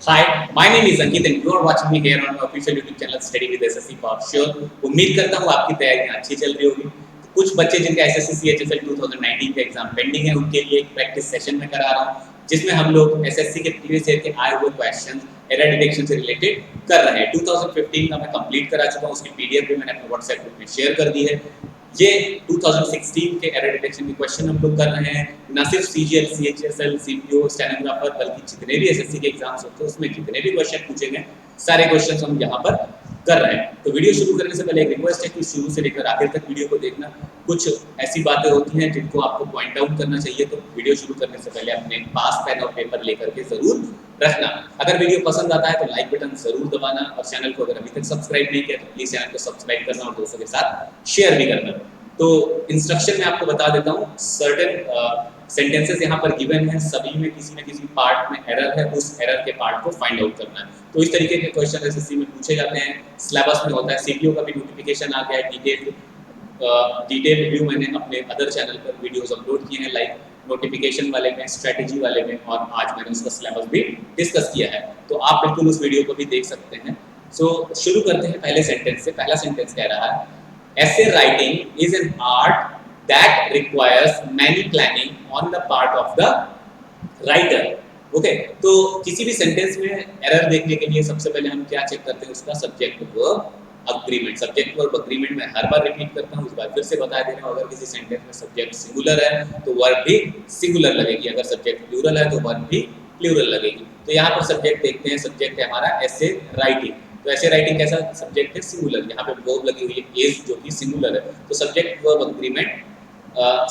Hi, my name is Ankit and you are watching me here on my official YouTube channel Study with SSC for sure। उम्मीद करता हूँ आपकी तैयारियां अच्छी चल रही होगी। तो कुछ बच्चे जिनका SSC CHSL 2019 का एग्जाम पेंडिंग है उनके लिए एक प्रैक्टिस सेशन में करा रहा हूँ जिसमें हम लोग SSC के प्रीवियस ईयर के आए हुए क्वेश्चन एरर डिटेक्शन से रिलेटेड कर रहे हैं। 2015 का मैं कंप्लीट करा चुका हूँ, उसकी PDF भी मैंने अपने व्हाट्सएप ग्रुप में शेयर कर दी है। ये 2016 के एरर डिटेक्शन के क्वेश्चन हम लोग कर रहे हैं। ना सिर्फ CGL, CHSL, CPO, स्टेनोग्राफर बल्कि जितने भी SSC के एग्जाम्स होते हैं उसमें जितने भी क्वेश्चन पूछे गए सारे क्वेश्चन हम यहाँ पर कर रहे हैं। तो वीडियो शुरू करने से पहले एक रिक्वेस्ट है कि शुरू से लेकर आखिर तक वीडियो को देखना। कुछ ऐसी बातें होती हैं जिनको आपको पॉइंट आउट करना चाहिए, तो वीडियो शुरू करने से पहले अपने पास पेन और पेपर लेकर के जरूर रखना। अगर वीडियो पसंद आता है तो लाइक बटन जरूर दबाना और चैनल को अगर अभी तक सब्सक्राइब नहीं किया तो प्लीज चैनल को सब्सक्राइब करना और दोस्तों के साथ शेयर भी करना। तो इंस्ट्रक्शन में आपको बता देता हूँ, सर्टेन सेंटेंसेस यहाँ पर गिवन है, सभी में किसी न किसी पार्ट में एरर है, उस एरर के पार्ट को फाइंड आउट करना है। तो इस तरीके के क्वेश्चन एसएससी में पूछे जाते हैं, सिलेबस में होता है। सीपीओ का भी नोटिफिकेशन आ गया है, डिटेल रिव्यू मैंने अपने अदर चैनल पर वीडियोस अपलोड किए हैं, लाइक नोटिफिकेशन वाले में, स्ट्रेटेजी वाले में, और आज मैंने उसका सिलेबस भी डिस्कस किया है, तो आप बिल्कुल उस वीडियो को भी देख सकते हैं। सो शुरू करते हैं पहले सेंटेंस से। पहला सेंटेंस कह रहा है, essay writing is an art that requires many planning on the part of the writer। Okay, तो किसी भी सेंटेंस में एरर देखने के लिए सबसे पहले हम क्या चेक करते हैं, उसका subject verb agreement. Subject verb agreement में हर बार रिपीट करता हूँ, इस बार फिर से बता दे रहा हूँ। अगर किसी सेंटेंस में सब्जेक्ट सिंगुलर है तो वर्ब भी सिंगुलर लगेगी, अगर सब्जेक्ट प्लूरल है तो वर्ब भी प्लूरल लगेगी। तो यहाँ पर सब्जेक्ट देखते हैं, सब्जेक्ट है हमारा एसे राइटिंग। तो ऐसे राइटिंग कैसा सब्जेक्ट है, सिंगुलर। यहाँ पे वर्ब लगी हुई है इज, जो कि सिंगुलर है, तो सब्जेक्ट वर्ब अग्रीमेंट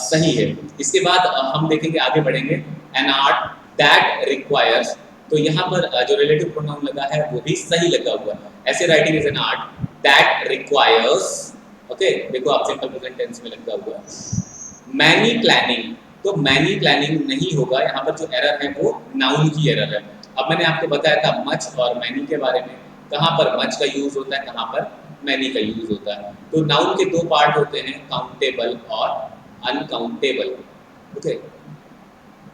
सही है। इसके बाद हम देखेंगे, आगे बढ़ेंगे, एन आर्ट दैट रिक्वायर्स। तो यहाँ पर जो रिलेटिव प्रोनाउन लगा है वो भी सही लगा हुआ है। ऐसे writing is an art that requires, okay, देखो आप सिंपल प्रेजेंट टेंस में लगा हुआ है। मैनी प्लानिंग, तो मैनी प्लानिंग नहीं होगा, यहाँ पर जो एरर है वो नाउन की एरर है। अब मैंने आपको बताया था मच और मैनी के बारे में, कहाँ पर मच का यूज होता है, कहाँ पर मैनी का यूज होता है। तो नाउन के दो पार्ट होते हैं, काउंटेबल और अनकाउंटेबल। ओके,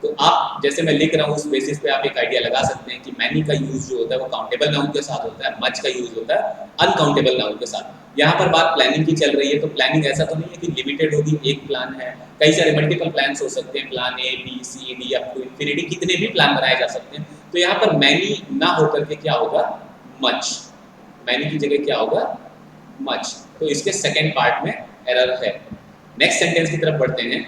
तो आप जैसे मैं लिख रहा हूँ उस बेसिस पे आप एक आइडिया लगा सकते हैं कि मैनी का यूज जो होता है वो काउंटेबल नाउन के साथ होता है, मच का यूज होता है अनकाउंटेबल नाउन के साथ। यहाँ पर बात प्लानिंग की चल रही है, तो प्लानिंग ऐसा तो नहीं है कि लिमिटेड होगी, एक प्लान है, कई सारे मल्टीपल प्लान्स हो सकते हैं, plan A B C D up to infinity, कितने भी प्लान बनाए जा सकते हैं। तो यहाँ पर मैनी ना होकर के क्या होगा, मच। मैनी की जगह क्या होगा, मच। तो इसके सेकेंड पार्ट में एरर है। नेक्स्ट सेंटेंस की तरफ बढ़ते हैं।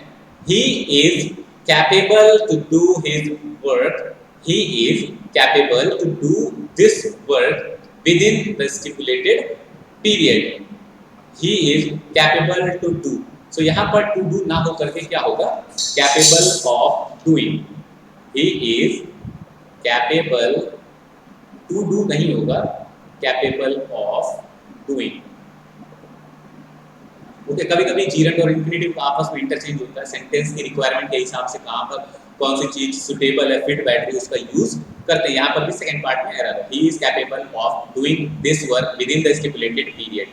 He is capable to do his work, he is capable to do this work within the stipulated period। he is capable to do, so यहाँ पर to do ना हो करके क्या होगा, capable of doing। he is capable to do नहीं होगा, capable of doing। Okay, कभी कभी जीरेंड और इंफिनिटिव आपस में इंटरचेंज होता है, सेंटेंस की रिक्वायरमेंट के हिसाब से कहाँ पर कौन सी चीज सुटेबल है, फिट बैठ रही है, उसका यूज करते हैं। यहाँ पर भी सेकंड पार्ट में एरर है, he is capable of doing this work within the stipulated period.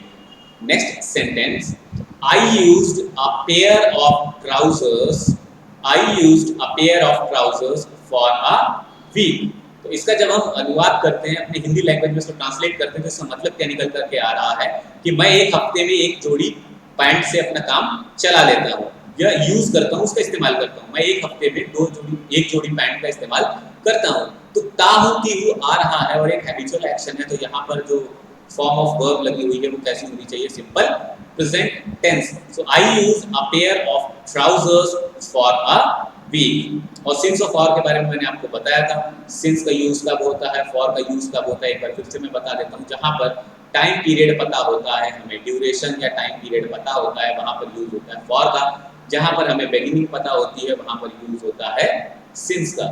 Next sentence, I used a pair of trousers, I used a pair of trousers for a week. तो इसका जब हम अनुवाद करते हैं अपनी हिंदी लैंग्वेज में, इसको ट्रांसलेट करते हैं, तो इसका मतलब क्या निकल करके आ रहा है कि मैं एक हफ्ते में एक जोड़ी पैंट से अपना काम चला लेता हूँ, या यूज करता हूँ, उसका इस्तेमाल करता हूँ। मैं एक हफ्ते में एक जोड़ी पैंट का इस्तेमाल करता हूँ। तो ताहू की हु आ रहा है और एक हैबिचुअल एक्शन है, तो यहाँ पर जो फॉर्म ऑफ वर्ब लगी हुई है वो कैसी होनी चाहिए, simple present tense. So I use a pair of trousers for a week. और सिंस ऑफ और के बारे में मैंने आपको बताया था, सिंस का यूज कब होता है, फॉर का यूज कब होता है, एक बार फिर से मैं बता देता हूँ। जहाँ पर टाइम पीरियड पता होता है हमें, ड्यूरेशन या टाइम पीरियड पता होता है, वहां पर यूज होता है फॉर का। जहां पर हमें बिगिनिंग पता होती है वहां पर यूज होता है सिंस का।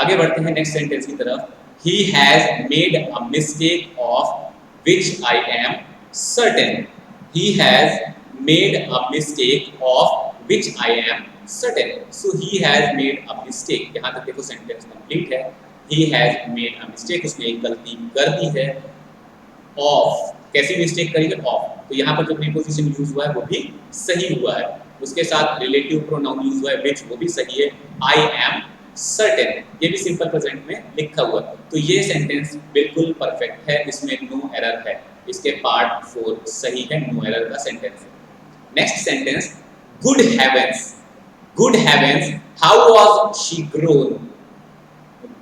आगे बढ़ते हैं नेक्स्ट सेंटेंस की तरफ। He has made a mistake of which I am certain. He has made a mistake of which I am certain. So he has made a mistake, यहाँ तक देखो सेंटेंस कंप्लीट है। He has made a mistake, उसने एक गलती कर दी है। Of, कैसी मिस्टेक करी है, ऑफ। तो यहाँ पर जो प्रीपोजिशन यूज हुआ है वो भी सही हुआ है, उसके साथ रिलेटिव प्रोनाउन यूज हुआ है विच, वो भी सही है। आई एम सर्टेन, ये भी सिंपल प्रेजेंट में लिखा हुआ। तो ये सेंटेंस बिल्कुल परफेक्ट है, इसमें नो एरर है, इसके पार्ट 4 सही है, नो एरर का सेंटेंस है। Next sentence, good heavens, good heavens how was she grown,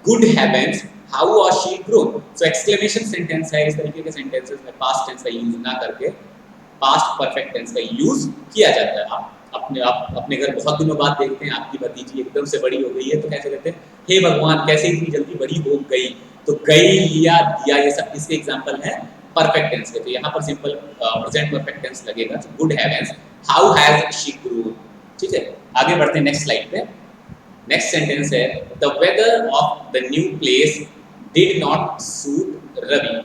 good heavens how was she grown. So exclamation sentence है, इस तरीके के सेंटेंसेस में पास्ट टेंस का यूज ना करके पास्ट परफेक्ट टेंस का यूज किया जाता है। आप अपने घर बहुत दिनों बाद देखते हैं आपकी भतीजी एकदम से बड़ी हो गई है, तो कैसे कहते हैं, हे भगवान कैसे इतनी जल्दी बड़ी हो गई। तो गई, लिया, दिया, ये सब किसके एग्जांपल है, परफेक्ट टेंस के। तो यहाँ पर सिंपल प्रेजेंट परफेक्ट टेंस लगेगा। तो good heavens how has she grown. ठीक है, आगे बढ़ते हैं नेक्स्ट स्लाइड पे। नेक्स्ट सेंटेंस है, the weather of the new place did not suit Ravi,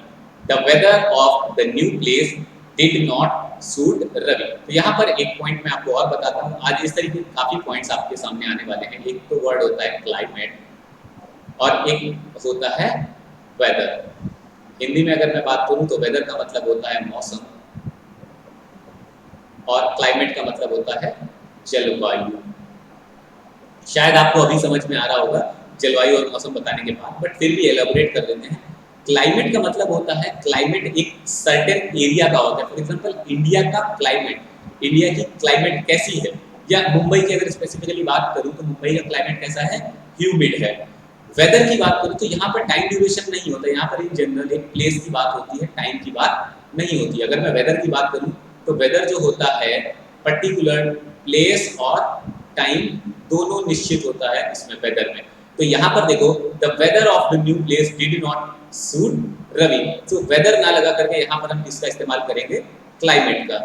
the weather of the new place did not suit Ravi. तो यहाँ पर एक पॉइंट मैं आपको और बताता हूँ। आज इस तरीके काफी पॉइंट्स आपके सामने आने वाले हैं। एक तो वर्ड होता है क्लाइमेट और एक होता है वेदर। हिंदी में अगर मैं बात करूँ तो वेदर का मतलब होता है मौसम और क्लाइमेट का मतलब होता है जलवायु। शायद आपको अभी समझ में आ रहा होगा जलवायु और मौसम बताने के बाद, बट फिर भी एलाबोरेट कर देते हैं। क्लाइमेट का मतलब होता है, क्लाइमेट एक सर्टेन एरिया का होता है। फॉर एग्जांपल इंडिया का क्लाइमेट, इंडिया की क्लाइमेट कैसी है, या मुंबई की अगर स्पेसिफिकली बात करूं तो मुंबई का क्लाइमेट कैसा है, ह्यूमिड है। वेदर की बात करूं तो यहाँ पर टाइम ड्यूरेशन नहीं होता, यहाँ पर इन जनरल एक प्लेस की बात होती है, टाइम की बात नहीं होती। अगर मैं वेदर की बात करूं तो वेदर जो होता है पर्टिकुलर प्लेस और टाइम दोनों निश्चित होता है इसमें वेदर में। तो यहाँ पर देखो, the weather of the new place did not suit Ravi. तो वेदर ना लगा करके यहाँ पर हम किसका इस्तेमाल करेंगे, क्लाइमेट का।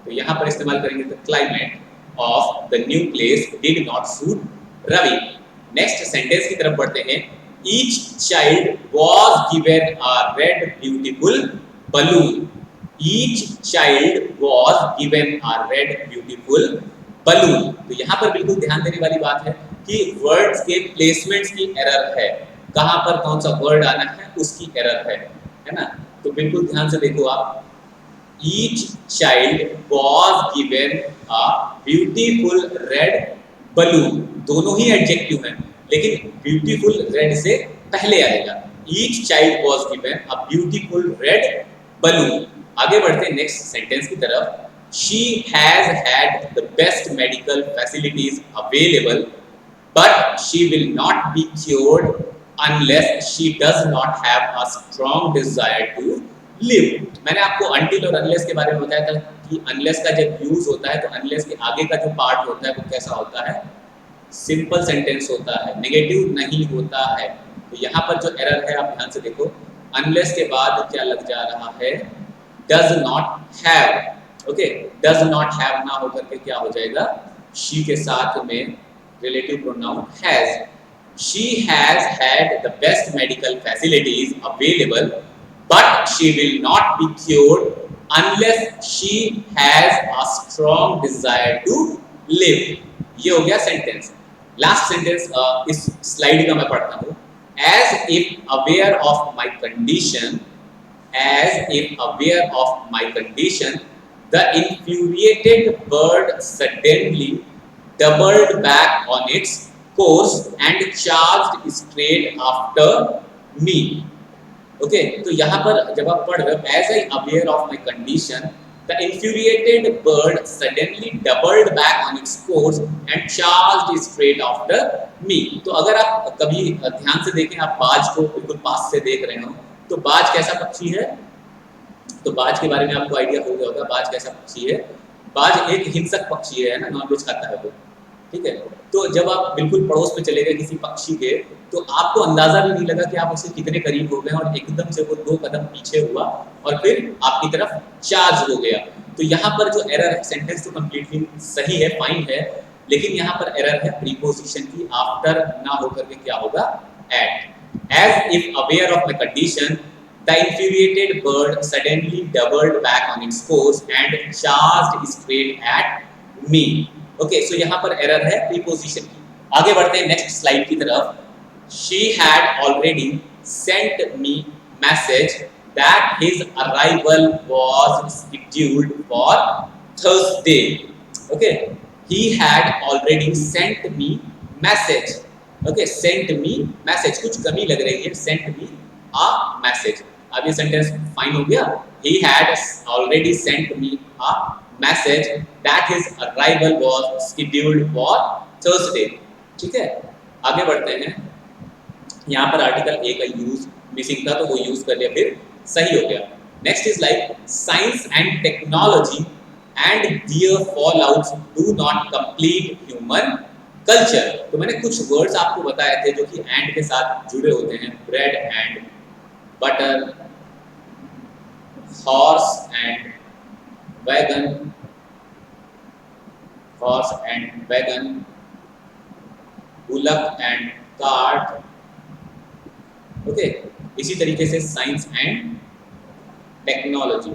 तो यहाँ पर इस्तेमाल करेंगे the climate of the new place did not suit Ravi. Next sentence की तरफ बढ़ते हैं। Each child was given a red beautiful balloon, each child was given a red beautiful balloon. तो यहाँ पर बिल्कुल ध्यान देने वाली बात है कि वर्ड्स के प्लेसमेंट्स की एरर है, कहाँ पर कौन सा वर्ड आना है उसकी एरर है ना। तो बिल्कुल ध्यान से देखो आप, each child was given a beautiful red balloon, दोनों ही एडजेक्टिव हैं, लेकिन ब्यूटीफुल रेड से पहले आएगा। Each child was given a beautiful red balloon. आगे बढ़ते हैं नेक्स्ट सेंटेंस की तरफ। She has had the best medical facilities available, but she will not be cured unless she does not have a strong desire to live। मैंने आपको until और unless के बारे में बताया था कि unless का जब यूज होता है तो unless के आगे का जो पार्ट होता है वो कैसा होता है, सिंपल सेंटेंस होता है, नेगेटिव नहीं होता है। तो यहाँ पर जो एरर है आप ध्यान से देखो, unless के बाद क्या लग जा रहा है, does not have। Okay, does not have ना होकर के क्या हो जाएगा, शी के साथ में relative pronoun has. She has had the best medical facilities available but she will not be cured unless she has a strong desire to live. ये हो गया सेंटेंस। लास्ट सेंटेंस इस स्लाइड का मैं पढ़ता हूँ। As if aware of my condition, as if aware of my condition, the infuriated bird suddenly doubled back on its course and charged straight after me। Okay, तो यहाँ पर जब आप पढ़ रहे हो, as I aware of my condition, the infuriated bird suddenly doubled back on its course and charged straight after me। तो अगर आप कभी ध्यान से देखें, आप बाज को बिल्कुल पास से देख रहे हो, तो बाज कैसा पक्षी है, तो बाज के बारे में आपको आइडिया हो गया होगा बाज कैसा पक्षी है। बाज एक हिंसक पक्षी है ना, नॉनवेज खाता है वो, ठीक है। तो जब आप बिल्कुल पड़ोस में चले गए किसी पक्षी के, तो आपको अंदाजा भी नहीं लगा कि आप उससे कितने करीब हो गए, और एकदम से वो 2 कदम पीछे हुआ और फिर आपकी तरफ चार्ज हो गया। तो यहाँ पर जो एरर है, सेंटेंस तो कंप्लीटली सही है, फाइन है, लेकिन यहाँ पर एरर है प्रीपोजिशन की, आफ्टर ना होकर के क्या होगा, एट। As if aware of my condition, the infuriated bird suddenly doubled back on its course and charged straight at me। Okay, so यहाँ पर एरर है प्रीपोजिशन की। आगे बढ़ते हैं नेक्स्ट स्लाइड की तरफ। She had already sent me message that his arrival was scheduled for Thursday। Okay, he had already sent me message. Okay, sent me message, कुछ कमी लग रही है, सेंट मी अ मैसेज। अब ये सेंटेंस फाइन हो गया। He had already sent me a message that his arrival was scheduled for Thursday. ठीक है, आगे बढ़ते हैं। यहाँ पर आर्टिकल ए का यूज मिसिंग था तो वो यूज कर लिया, फिर सही हो गया। Next is like science and technology and their fallouts do not complete human culture. तो मैंने कुछ वर्ड्स आपको बताए थे जो कि एंड के साथ जुड़े होते हैं, bread and butter, horse and wagon, horse and wagon, bullock and cart. Okay, इसी तरीके से science and technology,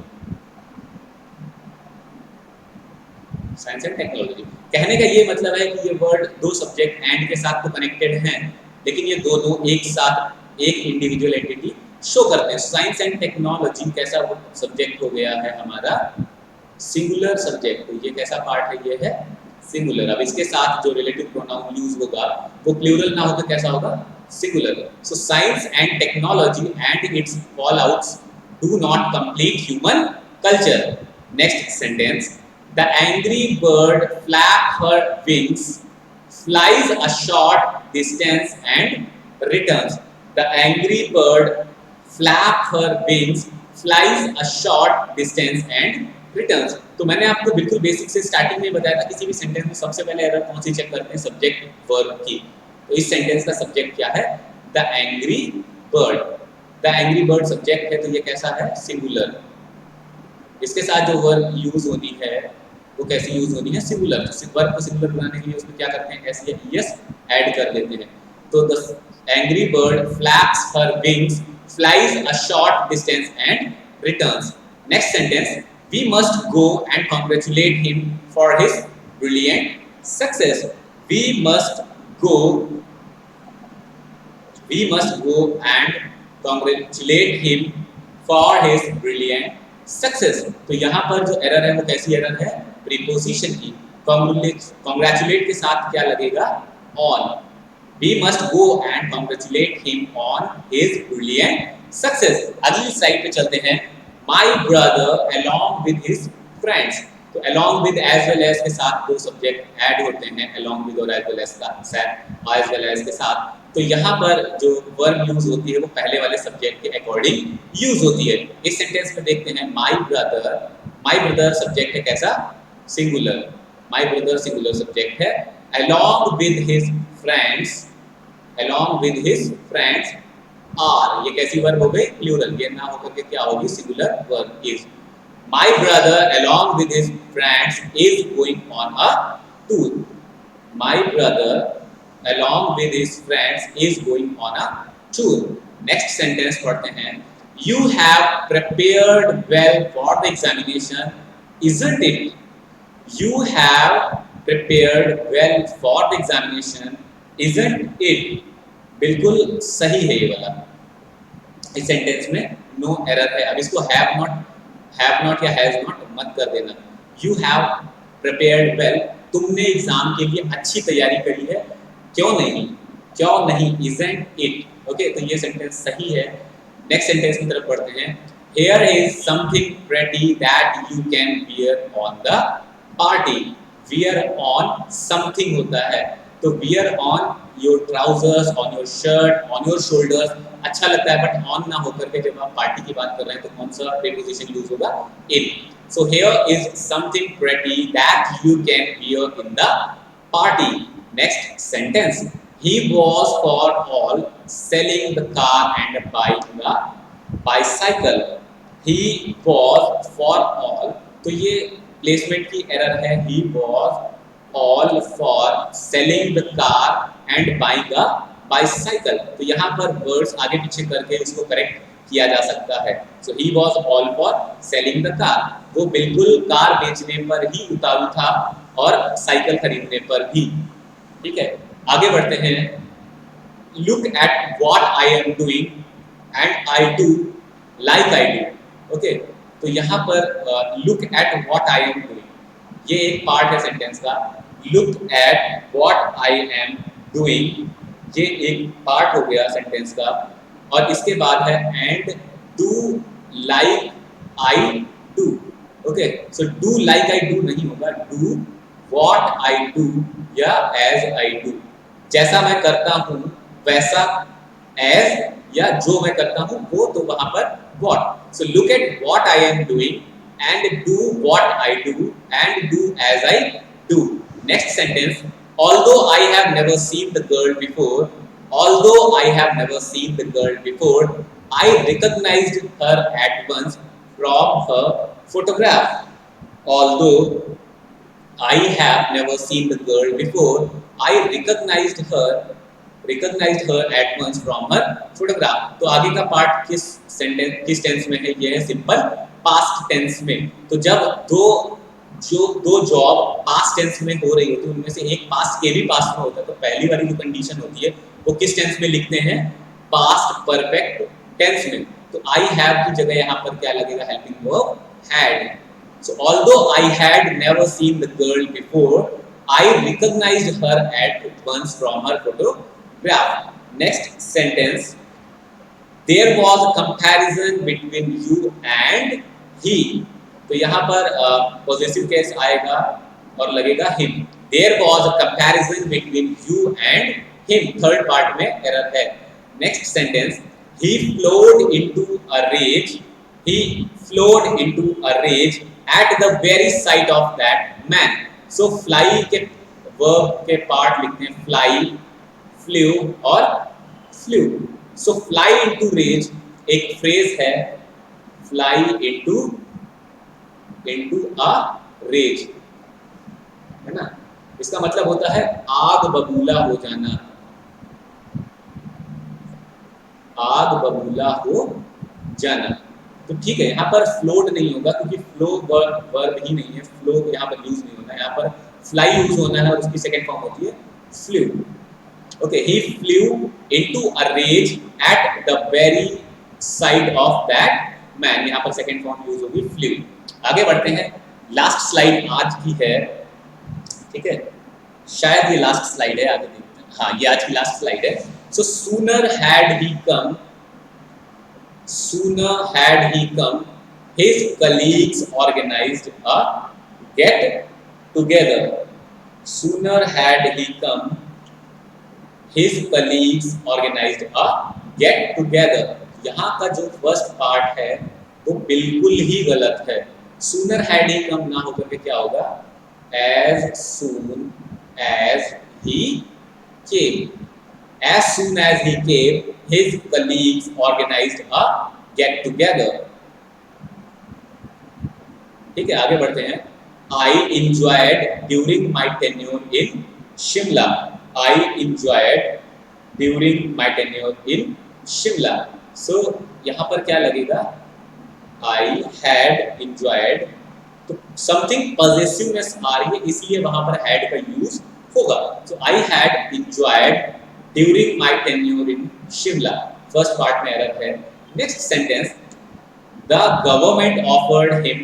science and technology. कहने का ये मतलब है कि ये वर्ड दो सब्जेक्ट एंड के साथ तो कनेक्टेड हैं, लेकिन ये दोनों एक साथ एक इंडिविजुअल एंटिटी शो करते हैं। साइंस एंड टेक्नोलॉजी कैसा सब्जेक्ट हो गया है हमारा, सिंगुलर सब्जेक्ट। तो ये कैसा पार्ट है, ये है सिंगुलर। अब इसके साथ जो रिलेटिव प्रोनाउन यूज होगा वो प्लूरल ना हो तो कैसा होगा, singular. So science and technology and it's fall outs do not complete human culture. Next sentence, the angry bird flap her wings, flies a short distance and returns. The angry bird flap her wings, flies a short distance and returns. तो मैंने आपको बिल्कुल basic से starting में बताया था किसी भी सेंटेंस में सबसे पहले एरर कौन सी चेक करते हैं, सब्जेक्ट वर्ब की। तो इस सेंटेंस का सब्जेक्ट क्या है, the angry bird. The angry bird subject है तो ये कैसा है, सिंगुलर। इसके साथ जो वर्ब यूज होनी है वो कैसी यूज होनी है, सिंगुलर। वर्ब को सिंगुलर बनाने के लिए उसमें क्या करते हैं, एस या ईएस ऐड कर लेते हैं। तो the angry bird flaps her wings, flies a short distance and returns. Next sentence, we must go and congratulate him for his brilliant success. We must go, we must go and congratulate him for his brilliant success. तो यहाँ पर जो error है वो कैसी error है, preposition की। Congratulate के साथ क्या लगेगा, on. We must go and congratulate him on his brilliant success. अगली स्लाइड पे चलते हैं। My brother along with his friends. तो along with as well as के साथ दो सब्जेक्ट ऐड होते हैं, अलोंग विद और एज वेल एज के साथ। तो यहाँ पर जो वर्ब यूज होती है वो पहले वाले सब्जेक्ट के अकॉर्डिंग यूज होती है। इस सेंटेंस में देखते हैं, माय ब्रदर सब्जेक्ट है कैसा, singular. My brother singular subject है। Along with his friends, along with his friends are, ये कैसी वर्ब हो गई, प्लूरल। ये ना होकर के क्या होगी, singular verb is. My brother along with his friends is going on a tour. My brother along with his friends is going on a tour. Next sentence पढ़ते हैं। You have prepared well for the examination, isn't it? You have prepared well for the examination, isn't it? बिल्कुल सही है ये वाला। इस sentence में no error है। अब इसको हैव नॉट या हैज नॉट मत कर देना। यू हैव प्रिपेयर्ड वेल, तुमने एग्जाम के लिए अच्छी तैयारी करी है, क्यों नहीं, इजंट इट। ओके, तो ये सेंटेंस सही है। नेक्स्ट सेंटेंस की तरफ बढ़ते हैं। Here is something pretty that you can wear on the party. Wear on something होता है, तो wear on your trousers, on your shirt, on your shoulders अच्छा लगता है, बट ऑन ना होकर के जब आप पार्टी की बात कर रहे हैं तो कौन सा प्रीपोजिशन यूज होगा, in. So here is something pretty that you can wear in the party. Next sentence, he was for all selling the car and buying the bicycle. He was for all, तो ये placement की error है। he was all for selling the car and buying a bicycle। तो यहाँ पर words आगे पीछे करके उसको करेक्ट किया जा सकता है। so he was all for selling the car, वो बिल्कुल कार बेचने पर ही उतारू था और साइकिल खरीदने पर भी। ठीक है, आगे बढ़ते हैं। Look at what I am doing and I do like I do। Okay, तो यहाँ पर look at what I am doing, ये एक पार्ट है सेंटेंस का। Look at what I am doing, ये एक पार्ट हो गया सेंटेंस का, और इसके बाद है and do like I do. Okay, so do like I do नहीं होगा, डू व्हाट आई डू या एज आई डू। जैसा मैं करता हूँ वैसा, एज या जो मैं करता हूँ वो, तो वहां पर what. So look at what I am doing and do what I do and do as I do. Next sentence, although I have never seen the girl before, although I have never seen the girl before, I recognized her at once from her photograph. Although I have never seen the girl before, I recognized her at once from her photograph. तो आगे का part किस tense में है? ये है simple past tense में। तो जब दो जॉब पास्ट टेंस में हो रही होती है, उनमें से एक पास्ट के भी पास्ट में होता है, तो पहली वाली जो कंडीशन होती है वो किस टेंस में लिखते हैं? पास्ट परफेक्ट टेंस में। तो आई हैव की जगह यहाँ पर क्या लगेगा? Helping verb had. So although I had never seen the girl before, I recognized her at once from her photograph. Next sentence, there was a comparison between you and he. तो यहाँ पर possessive case आएगा और लगेगा him. There was a comparison between you and him. Third part में error है। Next sentence, he flowed into a rage. He flowed into a rage at the very sight of that man. So fly के verb के part लिखते हैं fly, flew और flew. So fly into rage एक phrase है, fly into a rage, है ना? इसका मतलब होता है आग बबूला हो जाना, आग बबूला हो जाना। तो ठीक है, यहाँ पर फ्लोट नहीं होगा क्योंकि फ्लो वर्ब ही नहीं है, फ्लो यहाँ पर यूज नहीं होना है, यहाँ पर फ्लाई यूज होना है और उसकी सेकंड फॉर्म होती है flew. Okay, he flew into a rage at the very side of that man, यहाँ पर सेकंड फॉर्म यूज होगी फ्लू। आगे बढ़ते हैं, लास्ट स्लाइड आज की है, ठीक है, शायद ये लास्ट स्लाइड है, आगे देखते हैं। हाँ, ये आज की लास्ट स्लाइड है। So sooner had he come, sooner had he come, his colleagues organized a get together. Sooner had he come, his colleagues organized a get together. यहाँ का जो फर्स्ट पार्ट है वो बिल्कुल ही गलत है। Sooner had he come ना होकर के क्या होगा? As soon as he came. As soon as he came, his colleagues organized a get together. ठीक है, आगे बढ़ते हैं। I enjoyed during my tenure in Shimla. I enjoyed during my tenure in Shimla. So यहाँ पर क्या लगेगा? I had enjoyed, तो something possessiveness आ रही है, इसलिए वहाँ पर had का यूज होगा। So I had enjoyed during my tenure in Shimla. First part में error है। Next sentence, the government offered him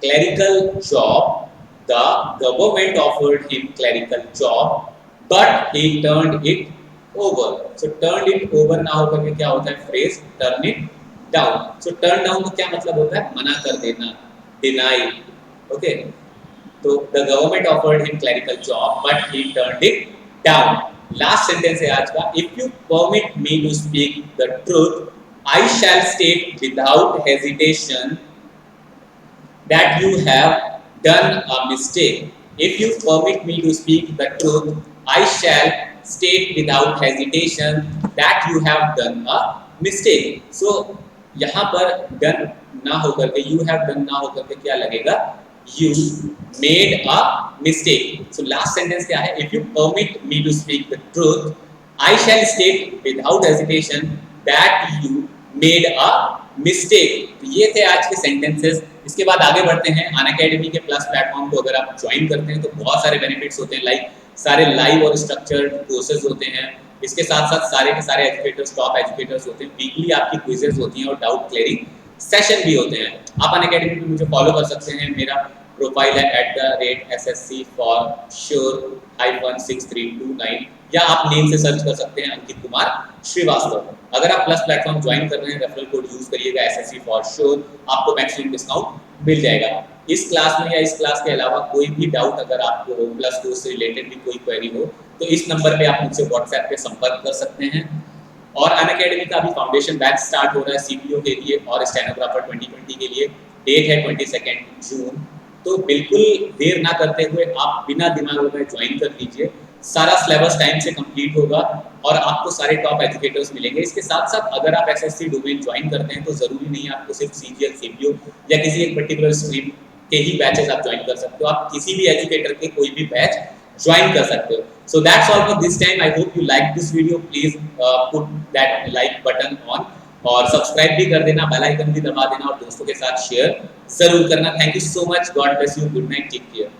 clerical job. The government offered him clerical job, but he turned it over. So turned it over ना होकर के क्या होता है? Phrase turn it down. So turn down का क्या मतलब होता है? मना कर देना, deny. Okay. तो the government offered him clerical job, but he turned it down. Last sentence है आज का, if you permit me to speak the truth I shall state without hesitation that you have done a mistake. If you permit me to speak the truth I shall state without hesitation that you have done a mistake. So यहाँ पर done ना होकर के, you have done ना होकर के क्या लगेगा? You made a mistake. So last sentence क्या है? If you permit me to speak the truth, I shall state without hesitation that you made a mistake. तो ये थे आज के sentences। इसके बाद आगे बढ़ते हैं। अनअकैडमी के प्लस प्लेटफॉर्म को अगर आप ज्वाइन करते हैं तो बहुत सारे बेनिफिट्स होते हैं, लाइक सारे लाइव और स्ट्रक्चर्ड कोर्सेज होते हैं। इसके साथ साथ सारे के सारे एजुकेटर्स, टॉप एजुकेटर्स होते हैं। वीकली आपकी क्विजेज होती हैं और डाउट क्लियरिंग सेशन भी होते हैं। आप अनअकैडमी पे मुझे फॉलो कर सकते हैं। मेरा प्रोफाइल है @SSC for sure -6329। या आप नेम से सर्च कर सकते हैं अंकित कुमार श्रीवास्तव। अगर आप प्लस प्लेटफॉर्म ज्वाइन कर रहे हैं, रेफरल कोड यूज करिएगा एसएससी फॉर श्योर, आपको मैक्सिमम डिस्काउंट मिल जाएगा। इस क्लास में या इस क्लास के अलावा कोई भी डाउट अगर आपको प्लस कोर्स से रिलेटेड भी कोई क्वेरी हो तो इस नंबर पे आप मुझसे व्हाट्सएप पे संपर्क कर सकते हैं। और अनअकैडमी का अभी फाउंडेशन बैच स्टार्ट हो रहा है सीपीओ के लिए और स्टेनोग्राफर 2020 के लिए, डेट है 22 जून। तो बिल्कुल देर ना करते हुए आप बिना दिमाग लगाए ज्वाइन कर लीजिए। सारा सिलेबस टाइम से कंप्लीट होगा और आपको सारे टॉप एजुकेटर्स मिलेंगे। इसके साथ साथ अगर आप एसएससी डोमेन ज्वाइन करते हैं तो जरूरी नहीं है आपको सिर्फ सीजीएल सीपीओ या किसी एक पर्टिकुलर स्ट्रीम के ही बैचेस आप ज्वाइन कर सकते हो, आप किसी भी एजुकेटर के कोई भी बैच ज्वाइन कर सकते हो। So that's all for this time. I hope you like this video. Please put that like button on और सब्सक्राइब भी कर देना, बेल आइकन भी दबा देना और दोस्तों के साथ शेयर जरूर करना। Thank you so much, God bless you, good night, take care.